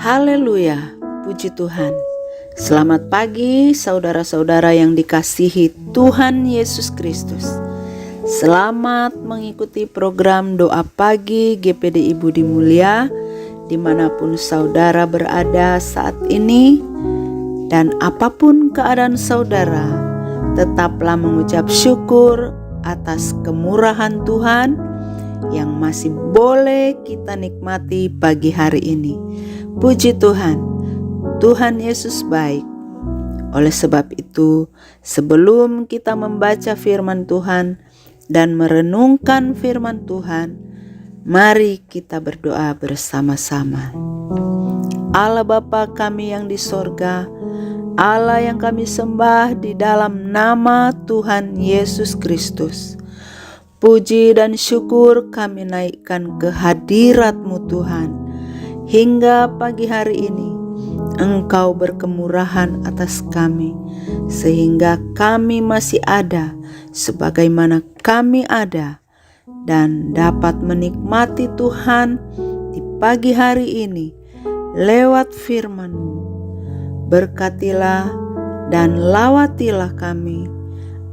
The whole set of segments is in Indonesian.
Haleluya, puji Tuhan. Selamat pagi saudara-saudara yang dikasihi Tuhan Yesus Kristus. Selamat mengikuti program doa pagi GPDI Budi Mulia dimanapun saudara berada saat ini. Dan apapun keadaan saudara, tetaplah mengucap syukur atas kemurahan Tuhan yang masih boleh kita nikmati pagi hari ini. Puji Tuhan, Tuhan Yesus baik. Oleh sebab itu, sebelum kita membaca firman Tuhan dan merenungkan firman Tuhan, mari kita berdoa bersama-sama. Allah Bapa kami yang di sorga, Allah yang kami sembah di dalam nama Tuhan Yesus Kristus. Puji dan syukur kami naikkan ke hadirat-Mu Tuhan. Hingga pagi hari ini Engkau berkemurahan atas kami, sehingga kami masih ada sebagaimana kami ada, dan dapat menikmati Tuhan di pagi hari ini lewat firman-Mu. Berkatilah dan lawatilah kami,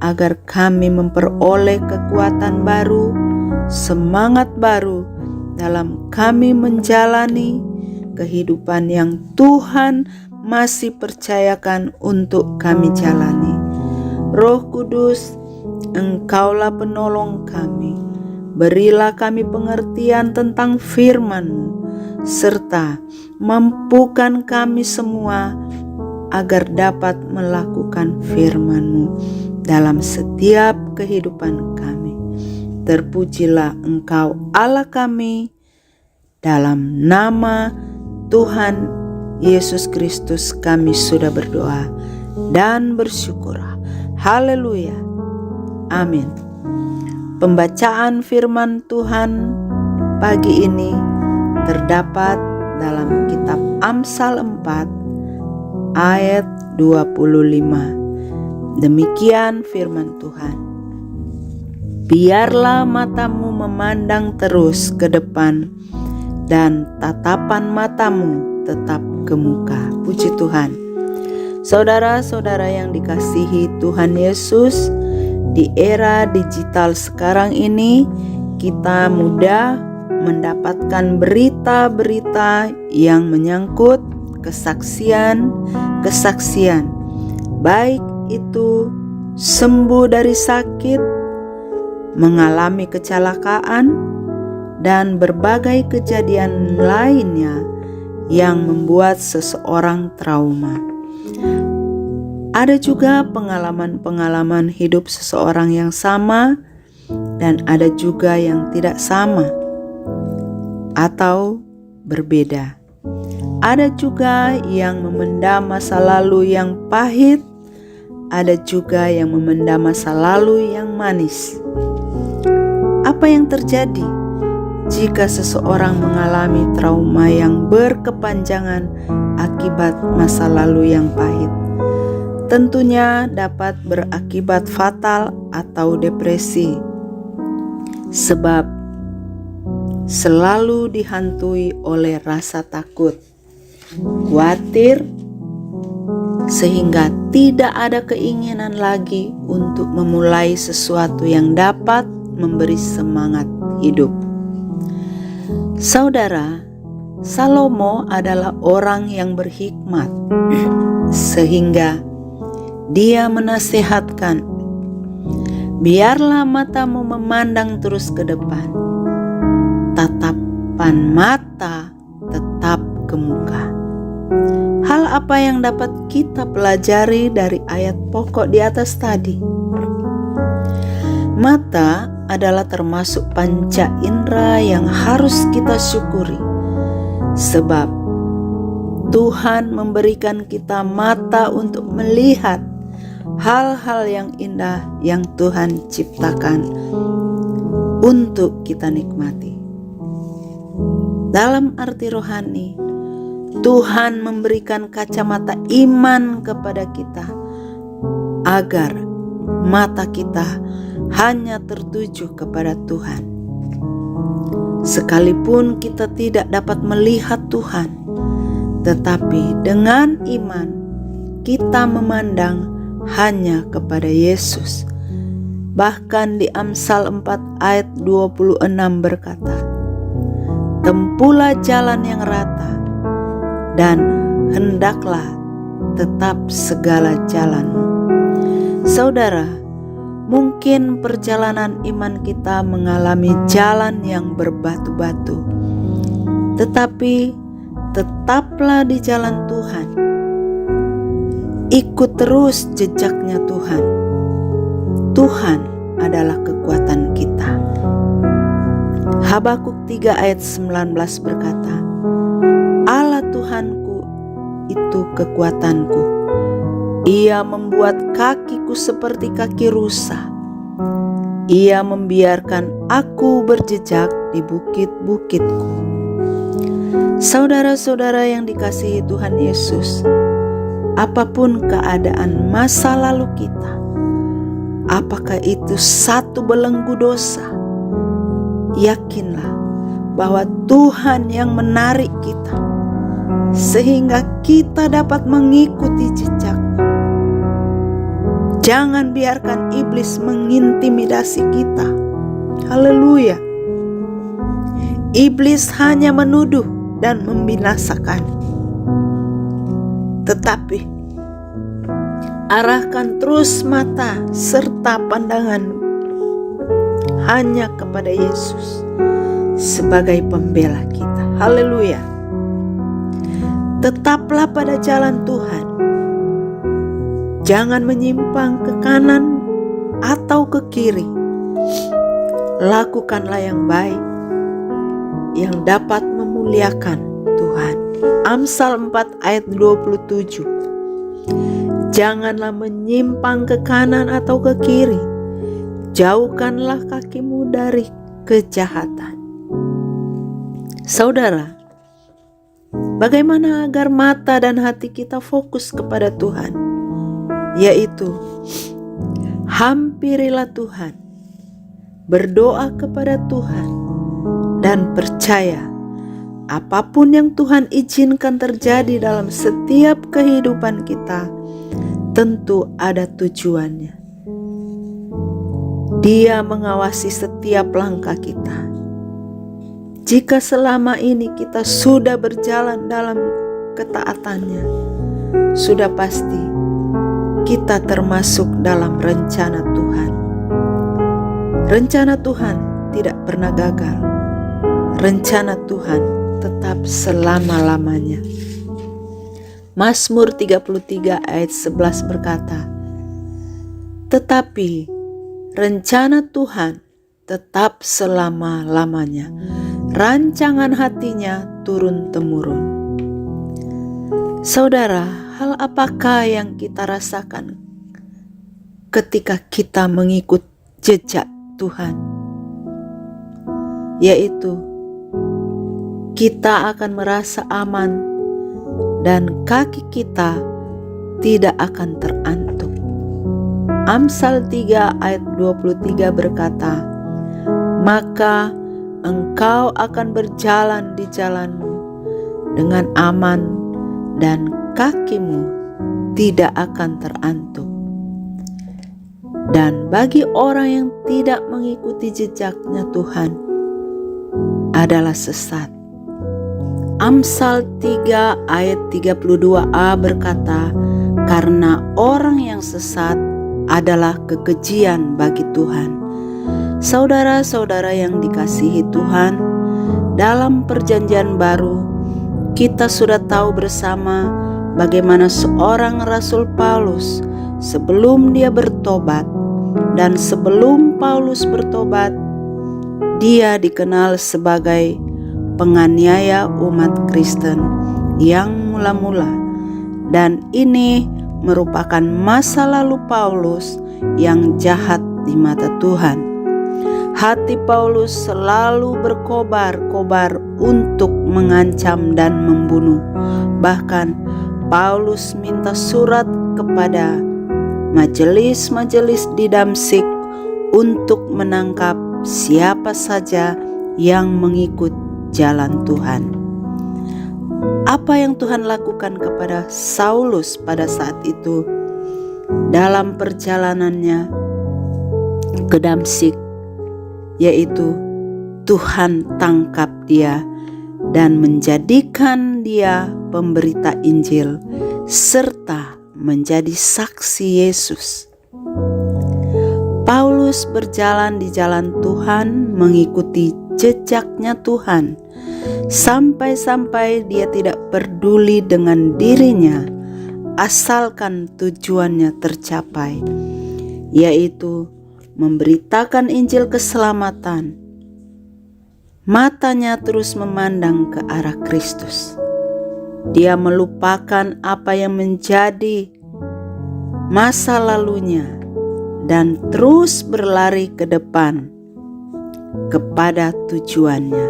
agar kami memperoleh kekuatan baru, semangat baru dalam kami menjalani kehidupan yang Tuhan masih percayakan untuk kami jalani. Roh Kudus, Engkaulah penolong kami. Berilah kami pengertian tentang firman-Mu, serta mampukan kami semua agar dapat melakukan firman-Mu dalam setiap kehidupan kami. Terpujilah Engkau Allah kami, dalam nama Tuhan Yesus Kristus kami sudah berdoa dan bersyukur. Haleluya. Amin. Pembacaan firman Tuhan pagi ini terdapat dalam kitab Amsal 4 ayat 25. Demikian firman Tuhan. Biarlah matamu memandang terus ke depan, dan tatapan matamu tetap ke muka. Puji Tuhan. Saudara-saudara yang dikasihi Tuhan Yesus, di era digital sekarang ini kita mudah mendapatkan berita-berita yang menyangkut kesaksian, baik itu sembuh dari sakit, mengalami kecelakaan, dan berbagai kejadian lainnya yang membuat seseorang trauma. Ada juga pengalaman-pengalaman hidup seseorang yang sama, dan ada juga yang tidak sama atau berbeda. Ada juga yang memendam masa lalu yang pahit, ada juga yang memendam masa lalu yang manis. Apa yang terjadi jika seseorang mengalami trauma yang berkepanjangan akibat masa lalu yang pahit? Tentunya dapat berakibat fatal atau depresi, sebab selalu dihantui oleh rasa takut, khawatir, sehingga tidak ada keinginan lagi untuk memulai sesuatu yang dapat memberi semangat hidup. Saudara, Salomo adalah orang yang berhikmat, sehingga dia menasihatkan, biarlah matamu memandang terus ke depan, tatapan mata tetap ke muka. Hal apa yang dapat kita pelajari dari ayat pokok di atas tadi? Mata adalah termasuk panca indera yang harus kita syukuri, sebab Tuhan memberikan kita mata untuk melihat hal-hal yang indah yang Tuhan ciptakan untuk kita nikmati. Dalam arti rohani, Tuhan memberikan kacamata iman kepada kita agar mata kita hanya tertuju kepada Tuhan. Sekalipun kita tidak dapat melihat Tuhan, tetapi dengan iman kita memandang hanya kepada Yesus. Bahkan di Amsal 4 ayat 26 berkata, "Tempuhlah jalan yang rata dan hendaklah tetap segala jalanmu." Saudara, mungkin perjalanan iman kita mengalami jalan yang berbatu-batu, tetapi tetaplah di jalan Tuhan. Ikut terus jejaknya Tuhan. Tuhan adalah kekuatan kita. Habakuk 3 ayat 19 berkata, "Allah Tuhanku itu kekuatanku. Ia membuat kakiku seperti kaki rusa. Ia membiarkan aku berjejak di bukit-bukitku." Saudara-saudara yang dikasihi Tuhan Yesus, apapun keadaan masa lalu kita, apakah itu satu belenggu dosa, yakinlah bahwa Tuhan yang menarik kita sehingga kita dapat mengikuti jejaknya. Jangan biarkan iblis mengintimidasi kita. Haleluya. Iblis hanya menuduh dan membinasakan. Tetapi arahkan terus mata serta pandangan hanya kepada Yesus sebagai pembela kita. Haleluya. Tetaplah pada jalan Tuhan. Jangan menyimpang ke kanan atau ke kiri. Lakukanlah yang baik yang dapat memuliakan Tuhan. Amsal 4 ayat 27. Janganlah menyimpang ke kanan atau ke kiri. Jauhkanlah kakimu dari kejahatan. Saudara, bagaimana agar mata dan hati kita fokus kepada Tuhan? Yaitu, hampirilah Tuhan, berdoa kepada Tuhan, dan percaya apapun yang Tuhan izinkan terjadi dalam setiap kehidupan kita, tentu ada tujuannya. Dia mengawasi setiap langkah kita. Jika selama ini kita sudah berjalan dalam ketaatannya, sudah pasti kita termasuk dalam rencana Tuhan. Rencana Tuhan tidak pernah gagal. Rencana Tuhan tetap selama-lamanya. Mazmur 33 ayat 11 berkata, "Tetapi rencana Tuhan tetap selama-lamanya. Rancangan hatinya turun-temurun." Saudara, hal apakah yang kita rasakan ketika kita mengikut jejak Tuhan? Yaitu, kita akan merasa aman dan kaki kita tidak akan terantuk. Amsal 3 ayat 23 berkata, "Maka engkau akan berjalan di jalanmu dengan aman dan kakimu tidak akan terantuk." Dan bagi orang yang tidak mengikuti jejaknya Tuhan adalah sesat. Amsal 3 ayat 32a berkata, "Karena orang yang sesat adalah kekejian bagi Tuhan." Saudara-saudara yang dikasihi Tuhan, dalam perjanjian baru kita sudah tahu bersama bagaimana seorang Rasul Paulus sebelum dia bertobat, dan sebelum Paulus bertobat, dia dikenal sebagai penganiaya umat Kristen yang mula-mula, dan ini merupakan masa lalu Paulus yang jahat di mata Tuhan. Hati Paulus selalu berkobar-kobar untuk mengancam dan membunuh. Bahkan Paulus minta surat kepada majelis-majelis di Damsyik untuk menangkap siapa saja yang mengikut jalan Tuhan. Apa yang Tuhan lakukan kepada Saulus pada saat itu dalam perjalanannya ke Damsyik, yaitu Tuhan tangkap dia dan menjadikan dia pemberita Injil serta menjadi saksi Yesus. Paulus berjalan di jalan Tuhan, mengikuti jejaknya Tuhan, sampai-sampai dia tidak peduli dengan dirinya, asalkan tujuannya tercapai, yaitu memberitakan Injil keselamatan. Matanya terus memandang ke arah Kristus. Dia melupakan apa yang menjadi masa lalunya dan terus berlari ke depan kepada tujuannya.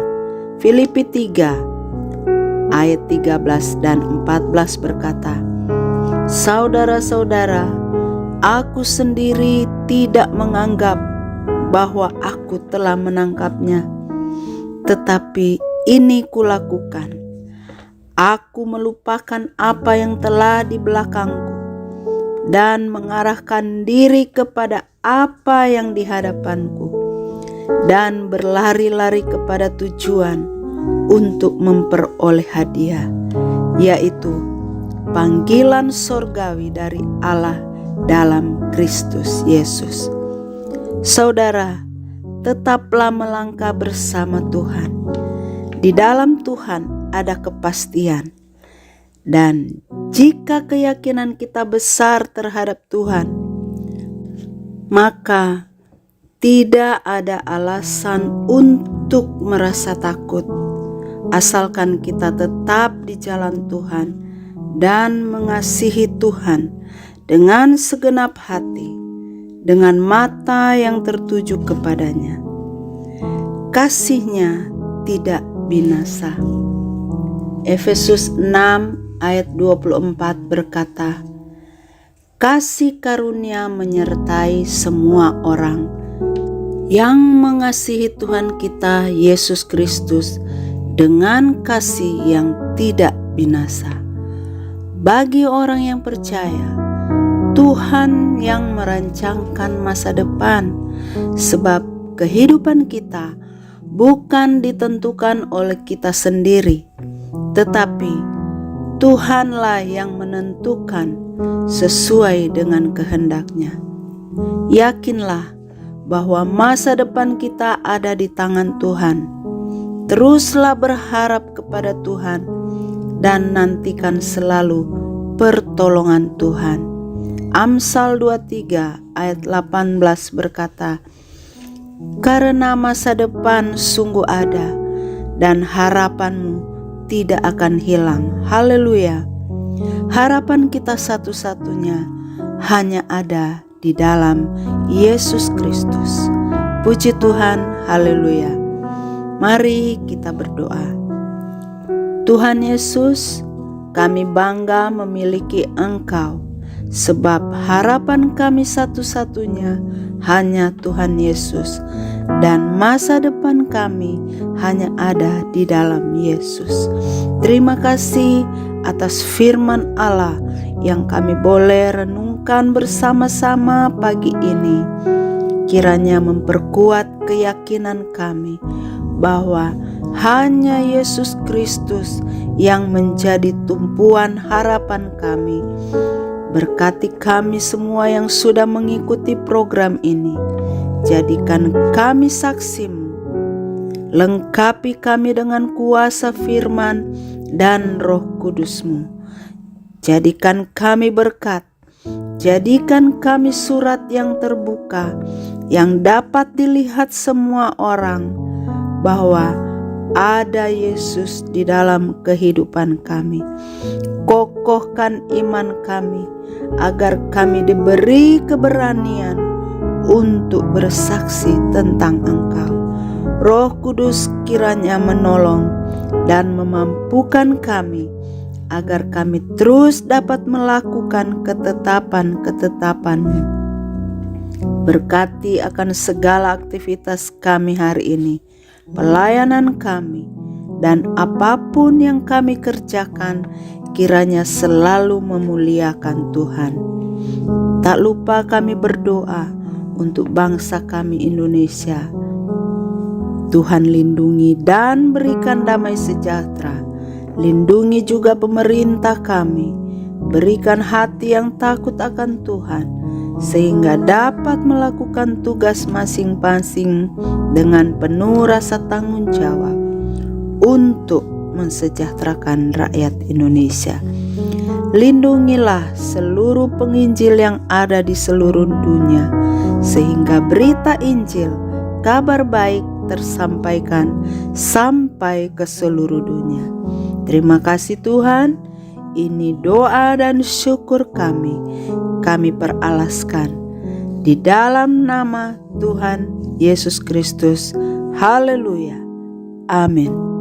Filipi 3 ayat 13 dan 14 berkata, "Saudara-saudara, aku sendiri tidak menganggap bahwa aku telah menangkapnya, tetapi ini kulakukan. Aku melupakan apa yang telah di belakangku dan mengarahkan diri kepada apa yang di hadapanku, dan berlari-lari kepada tujuan untuk memperoleh hadiah, yaitu panggilan sorgawi dari Allah dalam Kristus Yesus." Saudara, tetaplah melangkah bersama Tuhan. Di dalam Tuhan ada kepastian, dan jika keyakinan kita besar terhadap Tuhan, maka tidak ada alasan untuk merasa takut, asalkan kita tetap di jalan Tuhan dan mengasihi Tuhan dengan segenap hati, dengan mata yang tertuju kepadanya. Kasih-Nya tidak binasa. Efesus 6 ayat 24 berkata, "Kasih karunia menyertai semua orang yang mengasihi Tuhan kita Yesus Kristus dengan kasih yang tidak binasa." Bagi orang yang percaya, Tuhan yang merancangkan masa depan, sebab kehidupan kita bukan ditentukan oleh kita sendiri, tetapi Tuhanlah yang menentukan sesuai dengan kehendak-Nya. Yakinlah bahwa masa depan kita ada di tangan Tuhan. Teruslah berharap kepada Tuhan dan nantikan selalu pertolongan Tuhan. Amsal 23 ayat 18 berkata, "Karena masa depan sungguh ada dan harapanmu tidak akan hilang." Haleluya. Harapan kita satu-satunya hanya ada di dalam Yesus Kristus. Puji Tuhan, haleluya. Mari kita berdoa. Tuhan Yesus, kami bangga memiliki Engkau, sebab harapan kami satu-satunya hanya Tuhan Yesus, dan masa depan kami hanya ada di dalam Yesus. Terima kasih atas firman Allah yang kami boleh renungkan bersama-sama pagi ini. Kiranya memperkuat keyakinan kami bahwa hanya Yesus Kristus yang menjadi tumpuan harapan kami. Berkati kami semua yang sudah mengikuti program ini. Jadikan kami saksi-Mu. Lengkapi kami dengan kuasa firman dan Roh Kudus-Mu. Jadikan kami berkat. Jadikan kami surat yang terbuka, yang dapat dilihat semua orang, bahwa ada Yesus di dalam kehidupan kami. Kokohkan iman kami, agar kami diberi keberanian untuk bersaksi tentang Engkau. Roh Kudus kiranya menolong dan memampukan kami, agar kami terus dapat melakukan ketetapan-ketetapan-Mu. Berkati akan segala aktivitas kami hari ini, pelayanan kami, dan apapun yang kami kerjakan kiranya selalu memuliakan Tuhan. Tak lupa kami berdoa untuk bangsa kami Indonesia. Tuhan lindungi dan berikan damai sejahtera. Lindungi juga pemerintah kami. Berikan hati yang takut akan Tuhan, sehingga dapat melakukan tugas masing-masing dengan penuh rasa tanggung jawab untuk mensejahterakan rakyat Indonesia. Lindungilah seluruh penginjil yang ada di seluruh dunia, sehingga berita Injil, kabar baik tersampaikan sampai ke seluruh dunia. Terima kasih Tuhan, ini doa dan syukur kami peralaskan di dalam nama Tuhan Yesus Kristus. Haleluya. Amin.